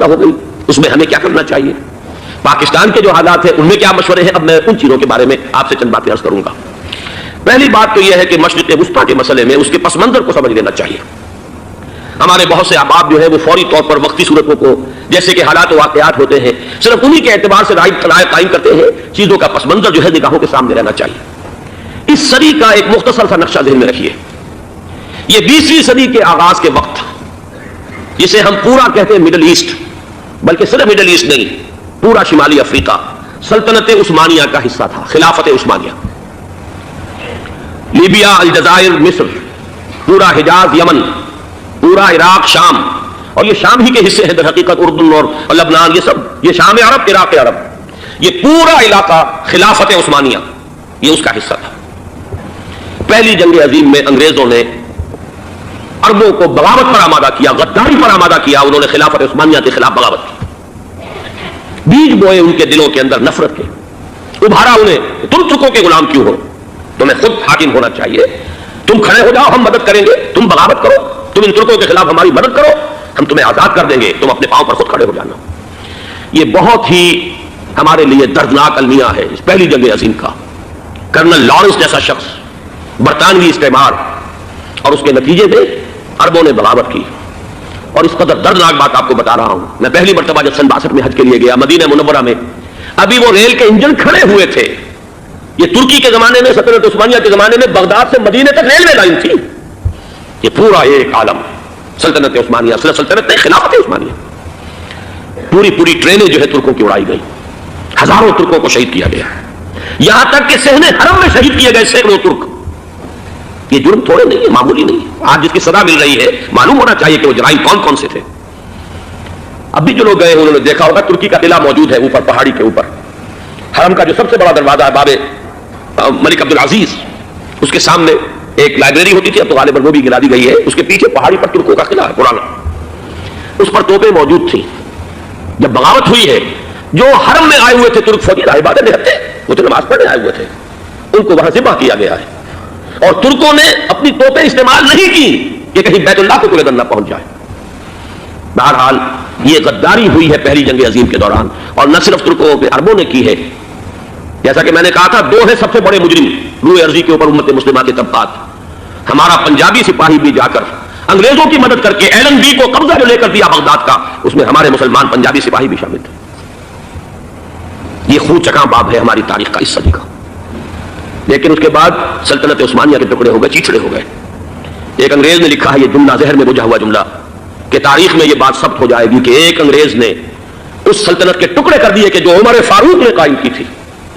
پیدا ہو گئی، اس میں ہمیں کیا کرنا چاہیے، پاکستان کے جو حالات ہیں ان میں کیا مشورے ہیں. اب میں ان چیزوں کے بارے میں آپ سے چند باتیں عرض کروں گا. پہلی بات تو یہ ہے کہ مشرق وسطیٰ کے مسئلے میں اس کے پس منظر کو سمجھ لینا چاہیے. ہمارے بہت سے احباب جو ہے وہ فوری طور پر وقتی صورتوں کو، جیسے کہ حالات و واقعات ہوتے ہیں، صرف انہی کے اعتبار سے رائے قائم کرتے ہیں. چیزوں کا پس منظر جو ہے نگاہوں کے سامنے رہنا چاہیے. اس صدی کا ایک مختصر سا نقشہ ذہن میں رکھیے. یہ 20ویں صدی کے آغاز کے وقت، جسے ہم پورا کہتے ہیں مڈل ایسٹ، بلکہ صرف مڈل ایسٹ نہیں، پورا شمالی افریقہ سلطنت عثمانیہ کا حصہ تھا، خلافت عثمانیہ. لیبیا، الجزائر، مصر، پورا حجاز، یمن، پورا عراق، شام، اور یہ شام ہی کے حصے ہیں در حقیقت، اردن اور لبنان، یہ سب یہ شام عرب، عراق عرب، یہ پورا علاقہ خلافت عثمانیہ یہ اس کا حصہ تھا. پہلی جنگ عظیم میں انگریزوں نے عربوں کو بغاوت پر آمادہ کیا، غداری پر آمادہ کیا. انہوں نے خلافت عثمانیہ کے خلاف بغاوت کی، بیج بوئے ان کے دلوں کے اندر نفرت کے، ابھارا انہیں تم ترکوں کے غلام کیوں ہو، تمہیں خود حاکم ہونا چاہیے، تم کھڑے ہو جاؤ، ہم مدد کریں گے، تم بغاوت کرو، تم ان ترکوں کے خلاف ہماری مدد کرو، ہم تمہیں آزاد کر دیں گے، تم اپنے پاؤں پر خود کھڑے ہو جانا. یہ بہت ہی ہمارے لیے دردناک المیہ ہے اس پہلی جنگ عظیم کا. کرنل لارنس جیسا شخص، برطانوی استعمار، اور اس کے نتیجے میں عربوں نے بغاوت کی. اور اس قدر دردناک بات آپ کو بتا رہا ہوں، میں پہلی مرتبہ جب سن 62 میں حج کے لیے گیا مدینہ منورہ میں، ابھی وہ ریل کے انجن کھڑے ہوئے تھے. یہ ترکی کے زمانے میں، سلطنت عثمانیہ کے زمانے میں بغداد سے مدینے تک ریلوے لائن تھی. یہ پورا ایک عالم سلطنت عثمانیہ، صرف سلطنت نہیں، خلافت عثمانیہ. پوری ٹرینیں جو ہے ترکوں کی اڑائی گئی، ہزاروں ترکوں کو شہید کیا گیا، یہاں تک کہ صحن حرم میں شہید کیے گئے سینکڑوں ترک. یہ جرم تھوڑے نہیں ہے، معمولی نہیں ہے. آج جس کی سزا مل رہی ہے معلوم ہونا چاہیے کہ وہ جرائم کون کون سے تھے. اب بھی جو لوگ گئے انہوں نے دیکھا ہوگا ترکی کا قلعہ موجود ہے اوپر پہاڑی کے اوپر. حرم کا جو سب سے بڑا دروازہ ہے باب ملک عبد العزیز، اس کے سامنے ایک لائبریری ہوتی تھی، اب تو غالباً وہ بھی گرا دی گئی ہے. اس کے پیچھے پہاڑی پر ترکوں کا قلعہ ہے پرانا، اس پر توپیں موجود تھیں. جب بغاوت ہوئی ہے، جو حرم میں آئے ہوئے تھے ترک فوجی عبادت رہتے، وہ تو نماز پڑھنے آئے ہوئے تھے، ان کو وہاں ذبح کیا گیا ہے. اور ترکوں نے اپنی توپیں استعمال نہیں کی کہ کہیں بیت اللہ کو کوئی نہ پہنچ جائے. بہرحال یہ غداری ہوئی ہے پہلی جنگ عظیم کے دوران، اور نہ صرف ترکوں پہ عربوں نے کی ہے. جیسا کہ میں نے کہا تھا، دو ہے سب سے بڑے مجرم روئے ارضی کے اوپر امت مسلمہ کے طبقات. ہمارا پنجابی سپاہی بھی جا کر انگریزوں کی مدد کر کے ایلن بی کو قبضہ جو لے کر دیا بغداد کا، اس میں ہمارے مسلمان پنجابی سپاہی بھی شامل تھے. یہ خون چکاں باب ہے ہماری تاریخ کا اس صدی کا. لیکن اس کے بعد سلطنت عثمانیہ کے ٹکڑے ہو گئے، چیچڑے ہو گئے. ایک انگریز نے لکھا ہے یہ جملہ، ذہن میں بجھا ہوا جملہ، کہ تاریخ میں یہ بات ثبت ہو جائے گی کہ ایک انگریز نے اس سلطنت کے ٹکڑے کر دیے کہ جو عمر فاروق نے قائم کی تھی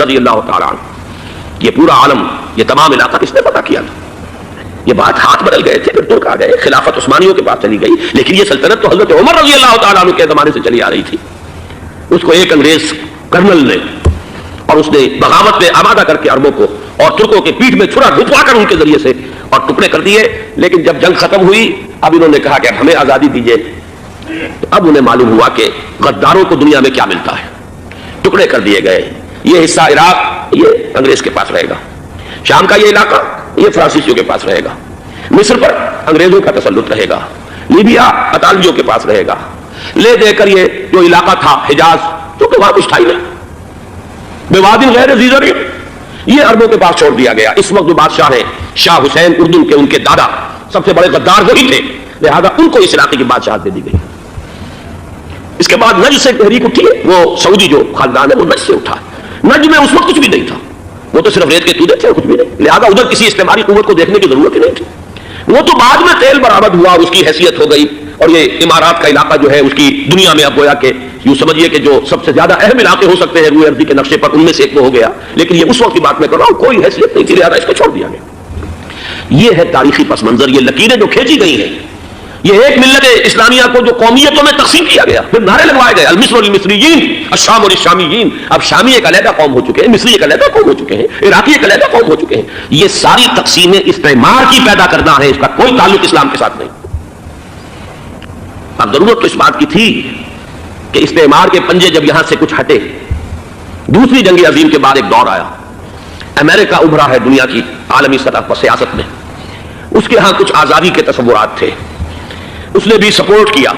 رضی اللہ تعالیٰ عنہ. یہ پورا عالم، یہ تمام علاقہ کس نے پتہ کیا تھا؟ یہ بات ہاتھ بدل گئے تھے، پھر ترک آ گئے، خلافت عثمانیوں کے پاس چلی گئی، لیکن یہ سلطنت تو حضرت عمر رضی اللہ تعالیٰ عنہ کے زمانے سے چلی آ رہی تھی. اس کو ایک انگریز کرنل نے، اور اس نے بغاوت میں آمادہ کر کے عربوں کو اور ترکوں کے پیٹھ میں چھرا ڈھپوا کر ان کے ذریعے سے اور ٹکڑے کر دیے. لیکن جب جنگ ختم ہوئی، اب انہوں نے کہا کہ ہمیں آزادی دیجیے. تو اب انہیں معلوم ہوا کہ غداروں کو دنیا میں کیا ملتا ہے. ٹکڑے کر دیے گئے. یہ حصہ عراق یہ انگریز کے پاس رہے گا، شام کا یہ علاقہ یہ فرانسیسیوں کے پاس رہے گا، مصر پر انگریزوں کا تسلط رہے گا، لیبیا اطالویوں کے پاس رہے گا. لے دے کر یہ جو علاقہ تھا حجاز، کیونکہ وہاں کچھ تھا ہی نہیں، بوادٍ غیر ذی زرع، یہ عربوں کے پاس چھوڑ دیا گیا. اس وقت جو بادشاہ ہیں شاہ حسین اردن کے، ان کے دادا سب سے بڑے غدار وہی تھے، لہذا ان کو اس علاقے کی بادشاہت دے دی گئی. اس کے بعد نجد سے تحریک اٹھی، وہ سعودی جو خاندان ہے وہ نجد سے اٹھا. نجد میں اس وقت کچھ بھی نہیں تھا، وہ تو صرف ریت کے تودے تھے اور کچھ بھی نہیں، لہذا ادھر کسی استعماری قوت کو دیکھنے کی ضرورت ہی نہیں تھی. وہ تو بعد میں تیل برآمد ہوا اور اس کی حیثیت ہو گئی، اور یہ امارات کا علاقہ جو ہے اس کی دنیا میں اب گویا کہ یوں سمجھیے کہ جو سب سے زیادہ اہم علاقے ہو سکتے ہیں روئے ارضی کے نقشے پر، ان میں سے ایک وہ ہو گیا. لیکن یہ اس وقت کی بات میں کر رہا ہوں، کوئی حیثیت نہیں تھی، لہذا اس کو چھوڑ دیا گیا. یہ ہے تاریخی پس منظر، یہ لکیریں جو کھینچی گئی ہیں. یہ ایک ملت اسلامیہ کو جو قومیتوں میں تقسیم کیا گیا، پھر نعرے لگوائے گئے المصر والمصریین، الشام والشامیین. اب شامی ایک علیحدہ قوم ہو چکے ہیں، مصری ایک علیحدہ قوم ہو چکے ہیں، عراقی ایک علیحدہ قوم ہو چکے ہیں. یہ ساری تقسیمیں استعمار کی پیدا کرنا ہے، اس کا کوئی تعلق اسلام کے ساتھ نہیں. اب ضرورت تو اس بات کی تھی کہ استعمار کے پنجے جب یہاں سے کچھ ہٹے، دوسری جنگ عظیم کے بعد ایک دور آیا، امریکہ ابھرا ہے دنیا کی عالمی سطح پر سیاست میں. اس کے ہاں کچھ آزادی کے تصورات تھے، اس نے بھی سپورٹ کیا،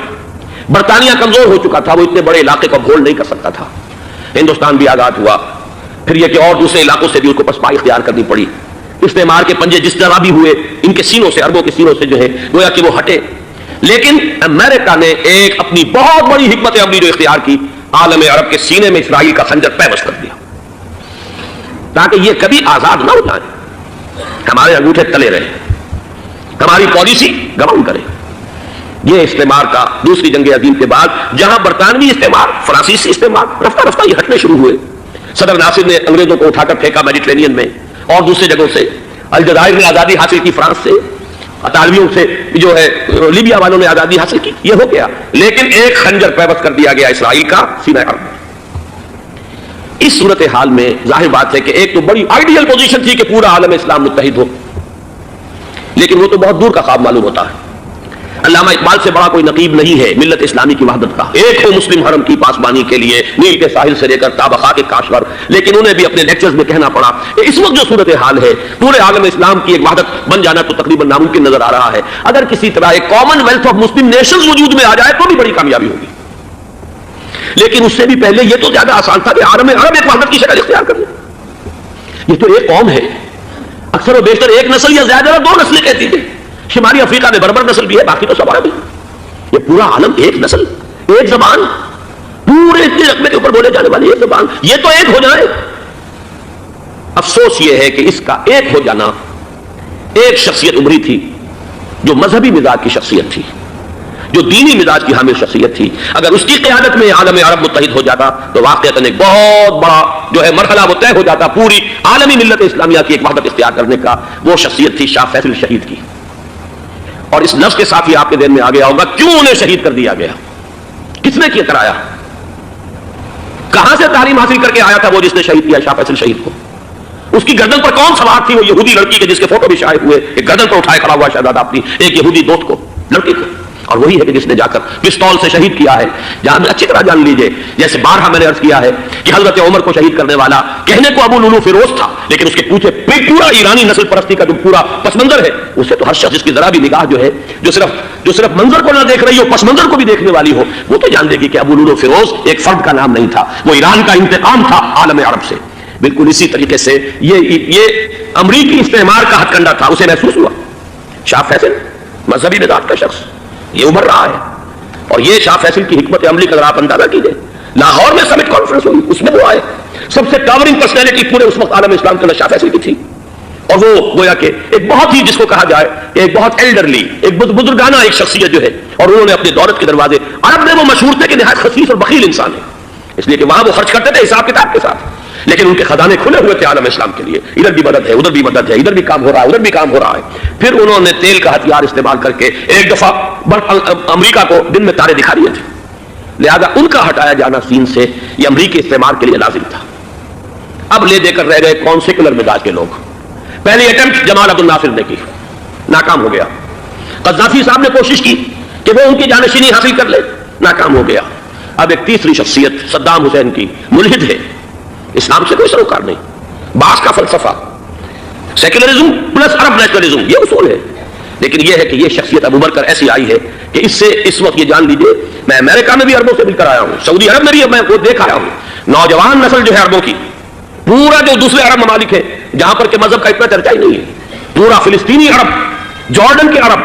برطانیہ کمزور ہو چکا تھا، وہ اتنے بڑے علاقے کو ہولڈ نہیں کر سکتا تھا. ہندوستان بھی آزاد ہوا، پھر یہ کہ اور دوسرے علاقوں سے بھی اس کو پسپائی اختیار کرنی پڑی. استعمار کے پنجے جس طرح بھی ہوئے ان کے سینوں سے، عربوں کے سینوں سے جو ہے گویا کہ وہ ہٹے. لیکن امریکہ نے ایک اپنی بہت بڑی حکمت عملی جو اختیار کی، عالم عرب کے سینے میں اسرائیل کا خنجر پیوست کر دیا تاکہ یہ کبھی آزاد نہ ہو جائے، ہمارے انگوٹھے تلے رہے، ہماری پالیسی گمن کرے. یہ استعمار کا دوسری جنگ عظیم کے بعد جہاں برطانوی استعمار، فرانسیسی استعمار رفتہ رفتہ یہ ہٹنے شروع ہوئے. صدر ناصر نے انگریزوں کو اٹھا کر پھینکا میڈیٹرینین میں اور دوسرے جگہوں سے. الجزائر نے آزادی حاصل کی فرانس سے، اطالویوں سے جو ہے لیبیا والوں نے آزادی حاصل کی. یہ ہو گیا، لیکن ایک خنجر پیوست کر دیا گیا اسرائیل کا سینہ عرب میں. اس صورتحال میں ظاہر بات ہے کہ ایک تو بڑی آئیڈیل پوزیشن تھی کہ پورا عالم اسلام متحد ہو، لیکن وہ تو بہت دور کا خواب معلوم ہوتا ہے. علامہ اقبال سے بڑا کوئی نقیب نہیں ہے ملت اسلامی کی وحدت کا. ایک ہو مسلم حرم کی پاسبانی کے لیے نیل کے ساحل سے لے کر تابخا کے کاشور. لیکن انہیں بھی اپنے لیکچرز میں کہنا پڑا کہ اس وقت جو صورتحال ہے پورے عالم اسلام کی ایک وحدت بن جانا تو تقریباً ناممکن نظر آ رہا ہے. اگر کسی طرح ایک common wealth of Muslim nations وجود میں آ جائے تو بھی بڑی کامیابی ہوگی، لیکن اس سے بھی پہلے یہ تو زیادہ آسان تھا کہ عالم عرب ایک وحدت کی شکل اختیار کر لے. یہ تو ایک قوم ہے، اکثر و بیشتر ایک نسل یا زیادہ دو نسلیں کہتی تھی. شمالی افریقہ میں بربر نسل بھی ہے، باقی تو سب عرب ہے. یہ پورا عالم ایک نسل، ایک زبان، پورے اتنے رقبے کے اوپر بولے جانے والی ایک زبان، یہ تو ایک ہو جائے. افسوس یہ ہے کہ اس کا ایک ہو جانا ایک شخصیت ابھری تھی جو مذہبی مزاج کی شخصیت تھی، جو دینی مزاج کی حامل شخصیت تھی. اگر اس کی قیادت میں عالم عرب متحد ہو جاتا تو واقعتاً ایک بہت بڑا جو ہے مرحلہ وہ طے ہو جاتا پوری عالمی ملت اسلامیہ کی ایک وحدت اختیار کرنے کا. وہ شخصیت تھی شاہ فیصل شہید کی. اور اس لفظ کے ساتھ ہی آپ کے ذہن میں آ گیا ہوگا کیوں انہیں شہید کر دیا گیا، کس نے کیا کرایا، کہاں سے تعلیم حاصل کر کے آیا تھا وہ جس نے شہید کیا شاہ فیصل شہید کو. اس کی گردن پر کون سوار تھی؟ وہ یہودی لڑکی کے جس کے فوٹو بھی شائع ہوئے، ایک گردن پر اٹھائے کھڑا ہوا شہزادہ اپنی ایک یہودی دوست کو، لڑکی کو. اور وہی ہے کہ جس نے جا کر پستول سے شہید کیا ہے. جہاں میں اچھی طرح جان لیجئے، جیسے بارہا میں نے عرض کیا ہے کہ حضرت عمر کو شہید کرنے والا کہنے کو ابو لولو فیروز تھا، لیکن اس کے پیچھے پورا ایرانی نسل پرستی کا جو پورا پس منظر ہے، اس سے تو ہر شخص جس کی ذرا بھی نگاہ جو ہے جو صرف منظر کو نہ دیکھ رہی ہو، پس منظر کو بھی دیکھنے والی ہو، وہ تو جان لے گی کہ ابو لولو فیروز ایک فرد کا نام نہیں تھا، وہ ایران کا انتقام تھا عالم عرب سے. بالکل اسی طریقے سے یہ امریکی استعمار کا ہتھ کنڈا تھا، اسے محسوس ہوا. شاہ فیصل مذہبی مزاج کا شخص یہ ابھر رہا ہے، اور یہ شاہ فیصل کی حکمت عملی کا اگر آپ اندازہ کیجئے، لاہور میں سمٹ کانفرنس ہوئی، اس میں وہ آئے، سب سے ٹاورنگ پرسنالٹی پورے اس وقت عالم اسلام کے اندر شاہ فیصل کی تھی. اور وہ گویا کہ ایک بہت ہی جس کو کہا جائے کہ ایک بہت ایلڈرلی، ایک بزرگانہ ایک شخصیت جو ہے، اور انہوں نے اپنے دولت کے دروازے عرب میں وہ مشہور تھے کہ نہایت خسیس اور بخیل انسان ہے، اس لیے کہ وہاں وہ خرچ کرتے تھے حساب کتاب کے ساتھ، لیکن ان کے خزانے کھلے ہوئے تھے عالم اسلام کے لیے. ادھر بھی مدد ہے، ادھر بھی مدد ہے، ادھر بھی کام ہو رہا ہے، ادھر بھی کام ہو رہا ہے. پھر انہوں نے تیل کا ہتھیار استعمال کر کے ایک دفعہ امریکہ کو دن میں تارے دکھا دیے تھے، لہذا ان کا ہٹایا جانا سین سے یہ امریکی استعمار کے لیے لازم تھا. اب لے دے کر رہ گئے کون سیکولر مزاج کے لوگ. پہلی اٹمپٹ جمال عبد الناصر نے کی، ناکام ہو گیا. قذافی صاحب نے کوشش کی کہ وہ ان کی جانشینی حاصل کر لے، ناکام ہو گیا. اب ایک تیسری شخصیت صدام حسین کی، ملحد ہے، اسلام سے کوئی سروکار نہیں. باس کا فلسفہ سیکولرزم پلس عرب نیشنلزم یہ اصول ہے. لیکن یہ ہے کہ یہ شخصیت ابو بکر ایسی آئی ہے کہ اس سے اس وقت یہ جان لیجئے، میں امریکہ میں بھی عربوں سے مل کر آیا ہوں، سعودی عرب میں بھی میں وہ دیکھ آیا ہوں، نوجوان نسل جو ہے عربوں کی، پورا جو دوسرے عرب ممالک ہے جہاں پر کہ مذہب کا اتنا چرچا ہی نہیں ہے، پورا فلسطینی عرب، جارڈن کے عرب،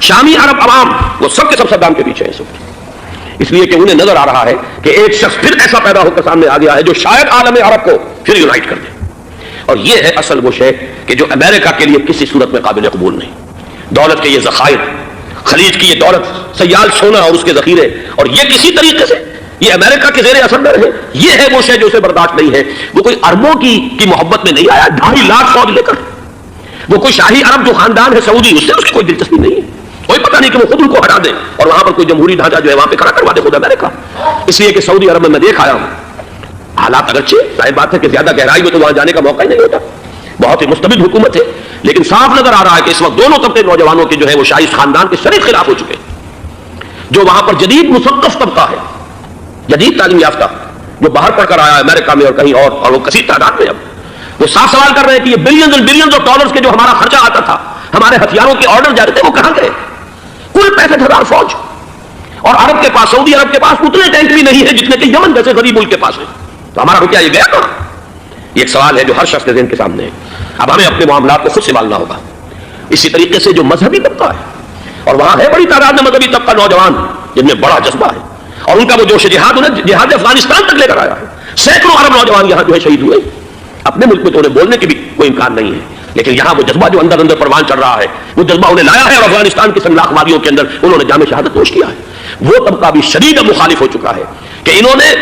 شامی عرب عوام، وہ سب کے سب صدام کے پیچھے ہیں اس وقت. اس لیے کہ انہیں نظر آ رہا ہے کہ ایک شخص پھر ایسا پیدا ہو کر سامنے آ گیا ہے جو شاید عالم عرب کو پھر یونائٹ کر دے. اور یہ ہے اصل وہ شے کہ جو امریکہ کے لیے کسی صورت میں قابل قبول نہیں. دولت کے یہ ذخائر، خلیج کی یہ دولت، سیال سونا اور اس کے ذخیرے، اور یہ کسی طریقے سے یہ امریکہ کے زیر اثر میں رہے، یہ ہے وہ شے جو اسے برداشت نہیں ہے. وہ کوئی عربوں کی محبت میں نہیں آیا 2.5 لاکھ فوج لے کر، وہ کوئی شاہی عرب جو خاندان ہے سعودی، اس سے اس کی کوئی دلچسپی نہیں ہے. کوئی پتہ نہیں کہ وہ خود ان کو ہٹا دے اور وہاں پر کوئی جمہوری ڈھانچہ جو ہے وہاں پہ کھڑا کروا دے خود امریکہ. اس لیے کہ سعودی عرب میں دیکھ آیا ہوں حالات، اگرچہ ظاہر بات ہے کہ زیادہ گہرائی میں تو وہاں جانے کا موقع ہی نہیں ہوتا، بہت ہی مستبد حکومت ہے، لیکن صاف نظر آ رہا ہے کہ اس وقت دونوں طبقے نوجوانوں کے جو ہے وہ شاہی خاندان کے شدید خلاف ہو چکے. جو وہاں پر جدید مثقف طبقہ ہے، جدید تعلیم یافتہ، جو باہر پڑھ کر آیا امریکہ میں اور کہیں اور وہ کثیر تعداد میں، اب وہ صاف سوال کر رہے ہیں کہ یہ billions and billions of dollars کے جو ہمارا خرچہ آتا تھا، ہمارے ہتھیاروں کے آرڈر جاتے تھے، وہ کہاں گئے؟ کل 65,000 فوج، اور عرب کے پاس، سعودی عرب کے پاس اتنے ٹینک بھی نہیں ہے جتنے کہ یمن جیسے غریب ملک کے پاس ہے. تو ہمارا روپیہ یہ گیا کہاں؟ یہ ایک سوال ہے جو ہر شخص کے ذہن کے سامنے ہے. اب ہمیں اپنے معاملات کو خود سنبھالنا ہوگا. اسی طریقے سے جو مذہبی طبقہ ہے، اور وہاں ہے بڑی تعداد میں مذہبی طبقہ نوجوان جن میں بڑا جذبہ ہے، اور ان کا وہ جوش جہاد انہیں جہاد افغانستان تک لے کر آیا ہے. سینکڑوں عرب نوجوان یہاں جو ہے شہید ہوئے. اپنے ملک میں تو انہیں بولنے کی بھی کوئی امکان نہیں ہے، لیکن یہاں وہ جذبہ جو اندر اندر پروان چڑھ رہا ہے، وہ جذبہ انہیں لایا ہے، اور افغانستان کی سنلاخ وادیوں کے اندر انہوں نے جامع شہادت نوش کیا ہے. وہ طبقہ بھی شدید مخالف ہو چکا ہے کہ انہوں نے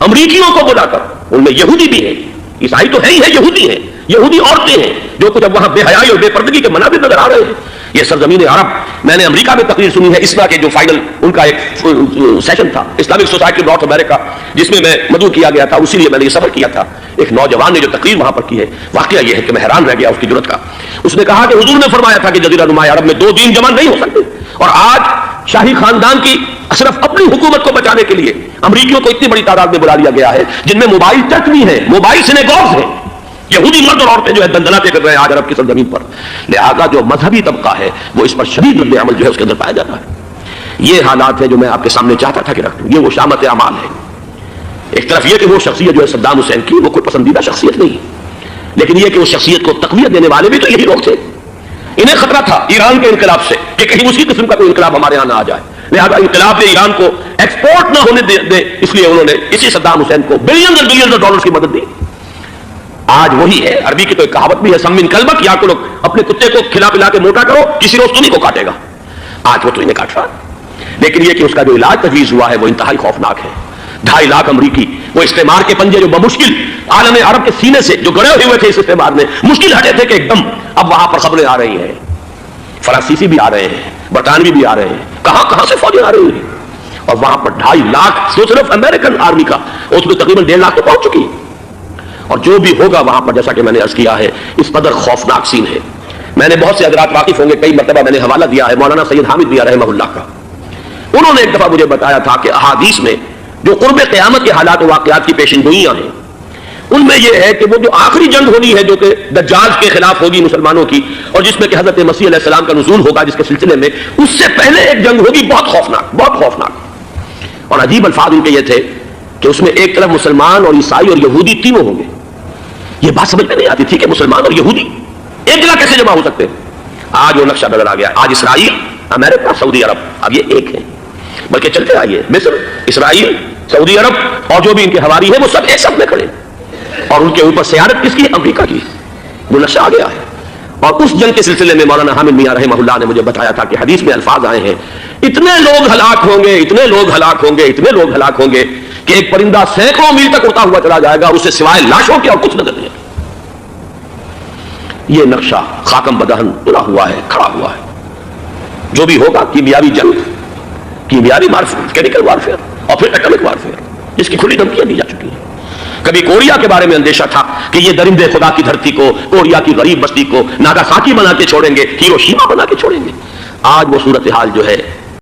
امریکیوں کو بلا کر، ان میں یہودی بھی ہیں، عیسائی تو ہے ہی ہے، یہودی ہیں، یہودی عورتیں ہیں جو کچھ اب وہاں بے حیائی اور بے پردگی کے مناظر نظر آ رہے ہیں. یہ سرزمین عرب، میں نے امریکہ میں تقریر سنی ہے اسنا کے جو فائنل ان کا ایک سیشن تھا اسلامک سوسائٹی نارتھ امریکہ، جس میں میں مدعو کیا گیا تھا، اسی لیے میں نے یہ سفر کیا تھا. ایک نوجوان نے جو تقریر وہاں پر کی ہے، واقعہ یہ ہے کہ میں حیران رہ گیا اس کی جرأت کا. اس نے کہا کہ حضور نے فرمایا تھا کہ جزیرہ نما عرب میں دو دین جمع نہیں ہو سکتے، اور آج شاہی خاندان کی صرف اپنی حکومت کو بچانے کے لیے امریکیوں کو اتنی بڑی تعداد میں بلا لیا گیا ہے، جن میں موبائل چرچ بھی ہیں، موبائل سینیگوگز ہیں. یہودی مرد اور عورتیں جو ہے دندناتے کر رہے ہیں آج عرب کی سرزمین پر. لہذا جو مذہبی طبقہ ہے وہ اس پر شدید رد عمل جو ہے اس کے اندر پایا جاتا ہے. یہ حالات ہیں جو میں آپ کے سامنے چاہتا تھا کہ رکھ دوں. یہ وہ شامت اعمال ہے. ایک طرف یہ کہ وہ شخصیت جو ہے صدام حسین کی، وہ کوئی پسندیدہ شخصیت نہیں، لیکن یہ کہ وہ شخصیت کو تقویت دینے والے بھی تو یہی لوگ تھے. انہیں خطرہ تھا ایران کے انقلاب سے کہ کہیں اسی قسم کا کوئی انقلاب ہمارے یہاں نہ آ جائے. لہذا انقلاب نے ایران کو ایکسپورٹ نہ ہونے دے، اس لیے انہوں نے اسی صدام حسین کو بلینز اور بلینز آف ڈالرز کی مدد دی. آج وہی ہے. عربی کی تو ایک کہاوت بھی ہے، سمن کلبک، یا کو اپنے کتے کو کھلا پلا کے موٹا کرو، کسی روز تمہیں کو کاٹے گا. آج وہ تو انہیں کاٹ رہا، لیکن یہ کہ اس کا جو علاج تجویز ہوا ہے وہ انتہائی خوفناک ہے. 2.5 لاکھ امریکی وہ استعمار کے پنجے جو بمشکل عالم عرب کے سینے سے جو گڑے ہوئے تھے اس استعمار میں، مشکل ہٹے تھے کہ ایک دم اب وہاں پر خبریں آ رہی ہیں، فرانسیسی بھی آ رہے ہیں، برطانوی بھی آ رہے ہیں، کہاں سے فوجیں آ رہی ہیں. اور وہاں پر 2.5 لاکھ تو صرف امریکن آرمی کا، اس میں تقریباً 1.5 لاکھ تو پہنچ چکی ہے. اور جو بھی ہوگا وہاں پر، جیسا کہ میں نے عرض کیا ہے، اس قدر خوفناک سین ہے. میں نے بہت سے حضرات واقف ہوں گے، کئی مرتبہ میں نے حوالہ دیا ہے مولانا سید حامد میاں رحمہ اللہ کا. انہوں نے ایک دفعہ مجھے بتایا تھا کہ احادیث میں جو قرب قیامت کے حالات و واقعات کی پیشن گوئیاں ہیں، ان میں یہ ہے کہ وہ جو آخری جنگ ہونی ہے جو کہ دجال کے خلاف ہوگی مسلمانوں کی، اور جس میں کہ حضرت مسیح علیہ السلام کا نزول ہوگا جس کے سلسلے میں، اس سے پہلے ایک جنگ ہوگی بہت خوفناک، بہت خوفناک. اور عجیب الفاظ ان کے یہ تھے کہ اس میں ایک طرف مسلمان اور عیسائی اور یہودی تینوں ہوں گے. یہ بات سمجھ میں نہیں آتی تھی کہ مسلمان اور یہودی ایک جگہ کیسے جمع ہو سکتے ہیں. آج وہ نقشہ بدل آ گیا. آج اسرائیل، امریکہ، سعودی عرب اب یہ ایک ہیں. بلکہ چلتے آئیے، مصر، اسرائیل، سعودی عرب اور جو بھی ان کے حواری ہیں وہ سب ایک ساتھ میں کھڑے ہیں. اور ان کے اوپر سیادت کس کی؟ امریکہ کی. وہ نقشہ آ گیا ہے. اور اس جنگ کے سلسلے میں مولانا حامد میاں رحمہ اللہ نے مجھے بتایا تھا کہ حدیث میں الفاظ آئے ہیں، اتنے لوگ ہلاک ہوں گے، اتنے لوگ ہلاک ہوں گے، اتنے لوگ ہلاک ہوں گے کہ ایک پرندہ سینکڑوں میل تک اڑتا ہوا چلا جائے گا اور اسے سوائے لاشوں کے اور کچھ نظر نہیں. یہ نقشہ خاکم بدہن تلا ہوا ہے، کھڑا ہوا ہے. جو بھی ہوگا کیمیاوی جنگ، کیمیاوی وارفیئر، کیمیکل وارفیئر، اور پھر ایٹمک وارفیئر، جس کی کھلی دھمکیاں دی جا چکی ہیں. کبھی کوریا کے بارے میں اندیشہ تھا کہ یہ درندے خدا کی دھرتی کو، کوریا کی غریب بستی کو ناگاساکی بنا کے چھوڑیں گے، ہیروشیما بنا کے چھوڑیں گے. آج وہ صورتحال جو ہے